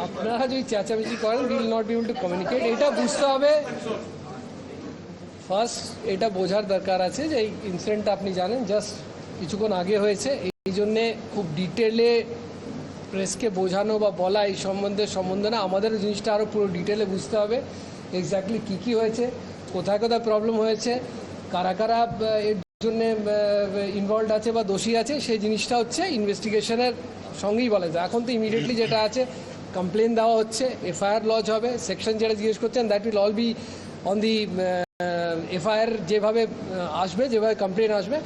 আপনারা যদি চেঁচামেচি করেন will not be able to communicate. এটা বুঝতে হবে, ফার্স্ট এটা বোঝার দরকার আছে যে এই ইনসিডেন্টটা আপনি জানেন জাস্ট কিছুক্ষণ আগে হয়েছে, এই জন্যে খুব ডিটেলে প্রেসকে বোঝানো বা বলা এই সম্বন্ধে না, আমাদের জিনিসটা আরও পুরো ডিটেলে বুঝতে হবে এক্স্যাক্টলি কী কী হয়েছে, কোথায় কোথায় প্রবলেম হয়েছে, কারা কারা এর জন্যে ইনভলভড আছে বা দোষী আছে, সেই জিনিসটা হচ্ছে ইনভেস্টিগেশনের সঙ্গেই বলা যায়। এখন তো ইমিডিয়েটলি যেটা আছে কমপ্লেন দেওয়া হচ্ছে, এফআইআর লজ হবে, সেকশন যেটা জিজ্ঞেস করছেন that will all be on the FIR যেভাবে আসবে, যেভাবে কমপ্লেন আসবে।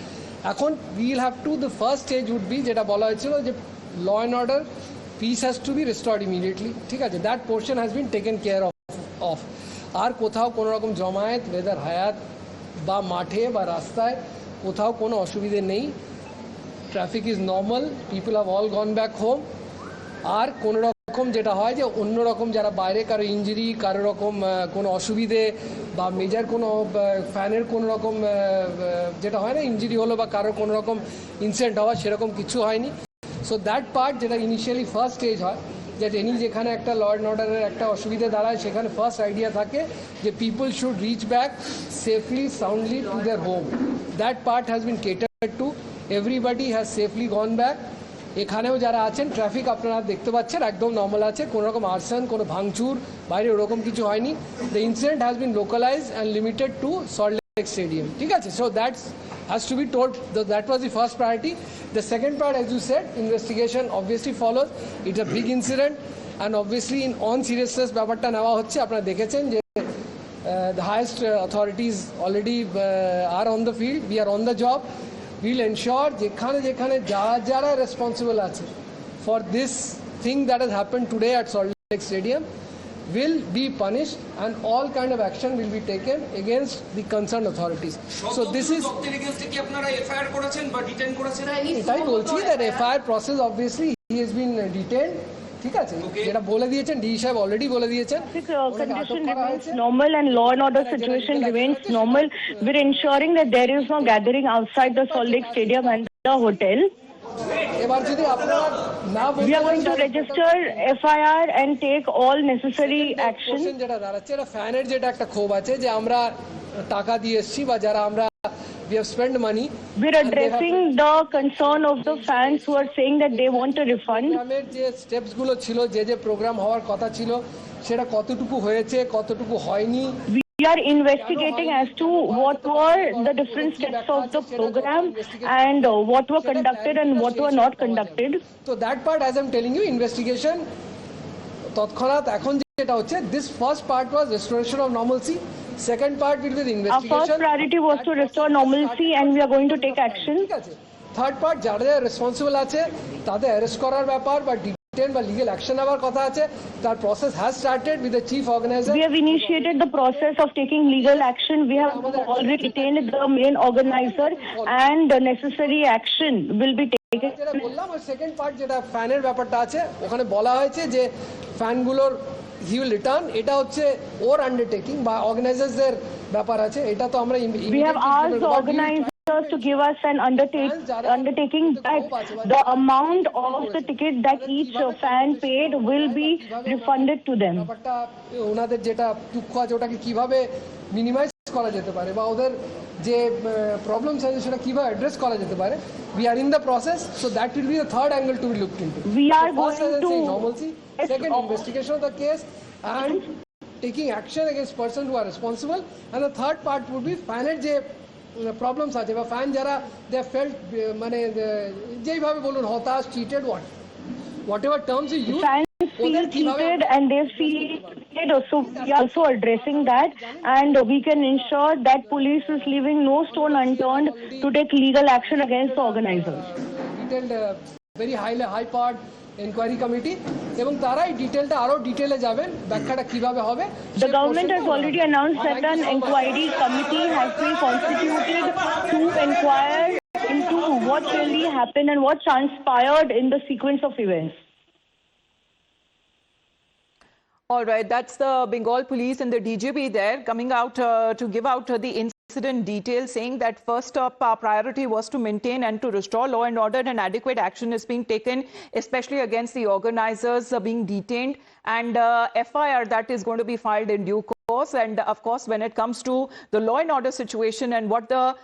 এখন will have to the first stage would be যেটা বলা হয়েছিল যে law and order peace has to be restored immediately, ঠিক আছে, that portion has been taken care of. আর কোথাও কোনো রকম জমায়েত ওয়েদার হায়াত বা মাঠে বা রাস্তায় কোথাও কোনো অসুবিধে নেই, traffic is normal, people have all gone back home. আর কোনো রকম যেটা হয় যে অন্য রকম যারা বাইরে কারো ইঞ্জুরি, কারো রকম কোনো অসুবিধে বা মেজর কোনো ফ্যানের কোনো রকম যেটা হয় না ইঞ্জুরি হলো বা কারো কোনো রকম ইনসিডেন্ট হওয়া, সেরকম কিছু হয়নি। সো দ্যাট পার্ট যেটা ইনিশিয়ালি ফার্স্ট স্টেজ হয় যে যেখানে একটা ল অ্যান্ড অর্ডারের একটা অসুবিধা দাঁড়ায়, সেখানে ফার্স্ট আইডিয়া থাকে যে people should reach back safely soundly to their home. That part has been catered to, everybody has safely gone back. এখানেও যারা আছেন ট্রাফিক আপনারা দেখতে পাচ্ছেন একদম নর্মাল আছে, কোনো রকম আর্সন, কোনো ভাঙচুর বাইরে ওরকম কিছু হয়নি। The incident has been localised and limited to Salt Lake stadium, ঠিক আছে। So that's has to be told, that was the first priority. The second part, as you said, investigation obviously follows. It's a big incident and obviously in on seriousness ব্যাপারটা নেওয়া হচ্ছে। আপনারা দেখেছেন যে the highest authorities already are on the field, we are on the job. We'll ensure যেখানে যেখানে যারা responsible আছে for this thing that has happened today at Salt Lake Stadium will be punished and all kind of action will be taken against the concerned authorities. So this is এটাই বলছি that FIR process obviously he has been detained, ঠিক আছে, যেটা বলে দিয়েছেন D সাহেব already বলে দিয়েছেন। Condition remains normal and law and order situation remains normal. We're ensuring that there is no gathering outside the Salt Lake Stadium and the hotel. এবার যদি আপনারা না বলেন, we are going to register FIR and take all necessary action. যেটা দাঁড়াচ্ছে এটা ফ্যানের যেটা একটা ক্ষোভ আছে যে আমরা টাকা দিয়ে এসেছি বা যারা আমরা we have spent money. We're addressing the concern of the fans who are saying that they want a refund. প্রোগ্রামের যে স্টেপস গুলো ছিল, যে প্রোগ্রাম হওয়ার কথা ছিল সেটা কতটুকু হয়েছে, কতটুকু হয়নি। We are investigating as to what were the different steps of the program and what were conducted and what were not conducted. So that part, as I'm telling you, investigation তৎক্ষণাৎ এখন যেটা হচ্ছে, this first part was restoration of normalcy. Second part will be the investigation. Our first priority was to restore normalcy and we are going to take action. Third part, যারা responsible আছে তাদের arrest করার ব্যাপার বা detain বা legal action নেওয়ার কথা আছে, তার process has started with the chief organiser. We have initiated the process of taking legal action. We have already detained the main organizer and the necessary action will be taken. যেটা বললাম ওই second part যেটা ফ্যানের ব্যাপারটা আছে, ওখানে বলা হয়েছে যে ফ্যানগুলোর he will return, এটা হচ্ছে ওর আন্ডারটেকিং বা অর্গানাইজারদের ব্যাপার আছে, এটা তো আমরা we have asked the organizers to give us an undertaking that the amount of the ticket that each fan paid will be refunded to them. ব্যাপারটা ওনাদের যেটা দুঃখ আছে ওটাকে কিভাবে মিনিমাইজ করা যেতে পারে বা ওদের যে প্রবলেমস আছে সেটা কিভাবে অ্যাড্রেস করা যেতে পারে, we are in the process, so that will be the third angle to be looked into. We are going to normalcy, second investigation of the case and taking action against persons who are responsible, and the third part would be ফানের যে problems আছে বা fun যারা দে felt মানে যেইভাবে বলুন হতাশ, cheated, whatever terms you use, feel cheated and they feel cheated, so we are also addressing that and we can ensure that police is leaving no stone unturned to take legal action against the organizers. Detailed very high part inquiry committee এবং তারাই ডিটেলটা আরো ডিটেইলে যাবেন, ব্যাখ্যাটা কিভাবে হবে। The government has already announced that an inquiry committee has been constituted to inquire into what really happened and what transpired in the sequence of events. All right, that's the Bengal police and the DGP there coming out to give out the incident detail, saying that first up our priority was to maintain and to restore law and order, and adequate action is being taken, especially against the organizers being detained, and FIR that is going to be filed in due course. And of course, when it comes to the law and order situation and what the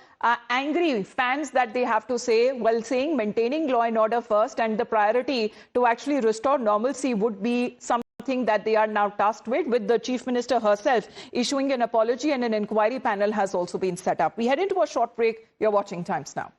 angry fans that they have to say, well, saying maintaining law and order first, and the priority to actually restore normalcy would be something that they are now tasked with the Chief Minister herself issuing an apology, and an inquiry panel has also been set up. We head into a short break. You're watching Times Now.